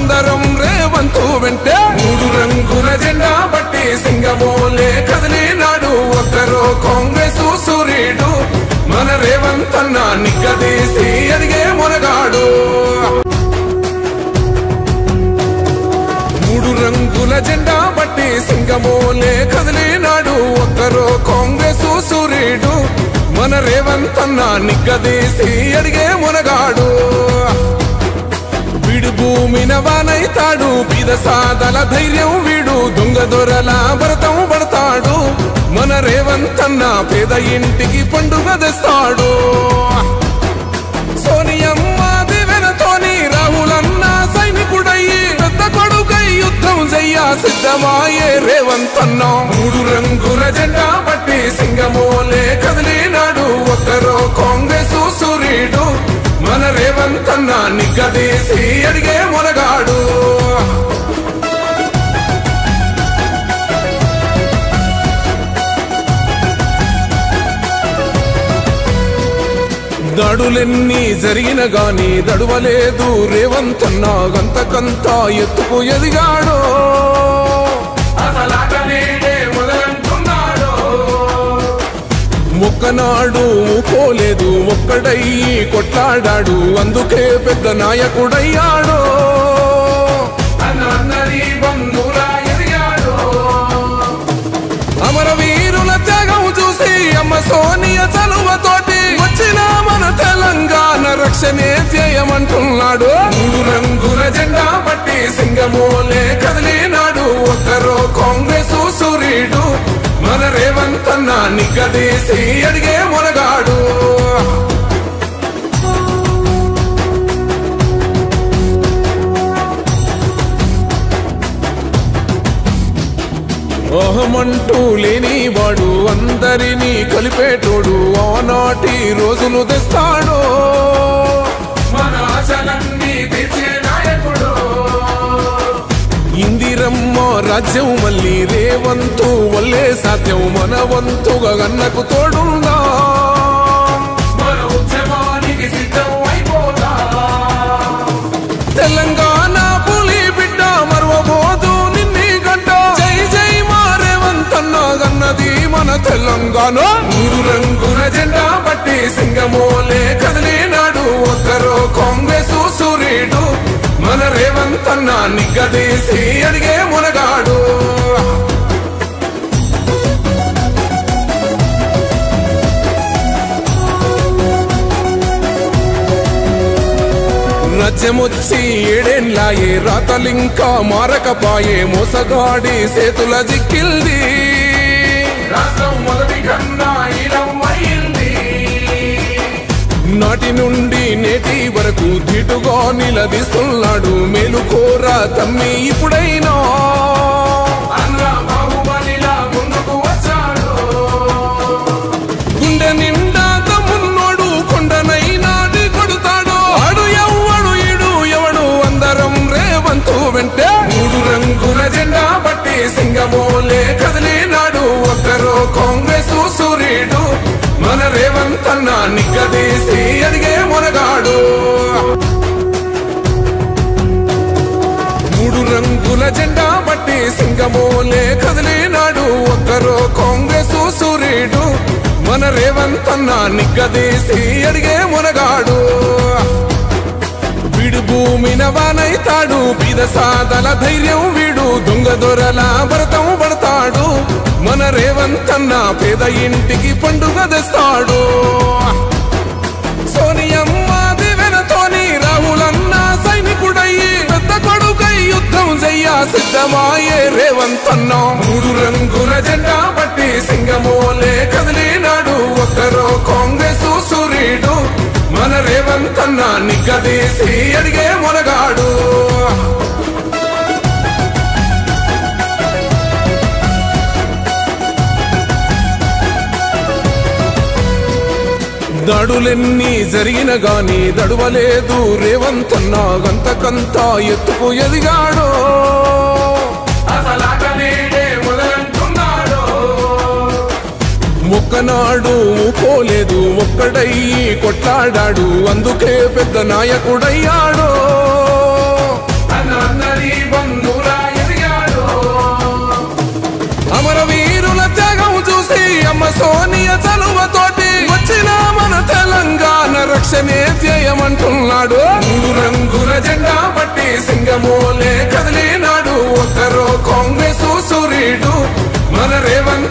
అందరం రేవంతు వెంటే మూడు రంగుల జెండా బట్టి సింగమోలే కదిలినాడు ఒక్కరో కాంగ్రెస్ సూర్యుడు మన రేవంతన్న నిగ్గదీసి అడిగే మొనగాడు మూడు రంగుల జెండా బట్టి సింగమోలే కదిలినాడు ఒక్కరో కాంగ్రెస్ సూర్యుడు మన రేవంతన్న నిగ్గదీసి అడిగే మొనగాడు వీడు భూమిన వానైతాడు బీద సాదల ధైర్యం వీడు దొంగ దొరల భరతం పడతాడు మన రేవంతన్న పేద ఇంటికి పండుగ తెస్తాడు సోనియమ్మ దివెనతోని రాహులన్న సైనికుడయ్యి పెద్ద కొడుకై యుద్ధం చెయ్య సిద్ధమాయే రేవంతన్న మూడు రంగుల జెండా బట్టి సింగమోలే కదిలినాడు ఒక్కరో కాంగ్రెస్ సూర్యుడు మన రేవంతన్న నిగ్గదీసి అడిగే మొనగాడు దాడులెన్ని జరిగిన గాని దడువలేదు రేవంతన్న గంతకంతా ఎత్తుకు ఎదిగాడో ఒక్కనాడు ఊకోలేదు ఒక్కడయ్యి కొట్లాడాడు అందుకే పెద్ద నాయకుడయ్యాడో అమరవీరుల త్యాగం చూసి అమ్మ సోనియ చలువతోటి వచ్చిన మన తెలంగాణ రక్షణే చేయమంటున్నాడు మూడు రంగుల జెండా బట్టి సింగమోలే కదిలినాడు ఒక్కరో కాంగ్రెస్ సూర్యుడు మన రేవంతన్న నిగ్గదీసి అడిగే మొనగాడు అహమంటూ లేనివాడు అందరినీ కలిపేటోడు ఆనాటి రోజులు తెస్తాడు మన ఆశలన్నీ తీర్చే నాయకుడు ఇందిరమ్మ రాజ్యం మళ్ళీ రేవంతు వల్లే సాధ్యం మన వంతుగా గన్నకు తోడుందా మన ఉద్యమానికి సిద్ధం అయిపోదా తెలంగాణ పులి బిడ్డ మరవబోదు నిన్ని గడ్డ జై జై మా రేవంతన్న గన్నది మన తెలంగాణ మూడు రంగుల జెండా బట్టి సింగమోలే కదిలినాడు ఒక్కరో కాంగ్రెస్ సూర్యుడు మన రేవంతన్న నిగ్గదీసి అడిగే మొనగాడు రాజ్యమొచ్చి ఏడేండ్లాయే రాతలింకా మారకపాయే మోసగాడి సేతుల జిక్కిల్ది రాష్ట్రం మొదటి కన్నా ఇలమైంది నాటి నుండి నేటి వరకు ధీటుగా నిలదీస్తున్నాడు మేలుకోరా తమ్మి ఇప్పుడైనా ముందుకు వచ్చాడు గుండె నిండా తమ్మున్నోడు కొండనైనా కొడుతాడు ఆడు ఎవ్వడు ఈడు ఎవడు అందరం రేవంతు వెంటే మూడు రంగుల జెండా బట్టి సింగమోలే కదిలినాడు ఒక్కరో కాంగ్రెస్ సూర్యుడు మన రేవంతన్న నిగ్గదీసి అడిగే మొనగాడు మూడు రంగుల జెండా బట్టి సింగమోలే కదిలినాడు ఒక్కరో కాంగ్రెస్ సూర్యుడు మన రేవంతన్న నిగ్గదీసి అడిగే మొనగాడు వీడు భూమిన వానైతాడు బీద సాదల ధైర్యం వీడు దొంగ దొరల భరతం పడతాడు మన రేవంతన్న పేద ఇంటికి పండుగ తెస్తాడు సోనియమ్మ దివెనతోని రాహులన్న సైనికుడయ్యి పెద్ద కొడుకై యుద్ధం చెయ్య సిద్ధమాయే రేవంతన్న మూడు రంగుల జెండా బట్టి సింగమోలే కదిలినాడు ఒక్కరో కాంగ్రెస్ సూర్యుడు మన రేవంతన్న నిగ్గదీసి అడిగే మొనగాడు దాడులెన్ని జరిగిన గాని దడువలేదు రేవంతన్న గంతకంతా ఎత్తుకు ఎదిగాడో ఒక్కనాడు ఊకోలేదు ఒక్కడయ్యి కొట్లాడాడు అందుకే పెద్ద నాయకుడయ్యాడో అమ్మ సోనియ చలువతోటి వచ్చిన మన తెలంగాణ రక్షణే ధ్యేయమంటూ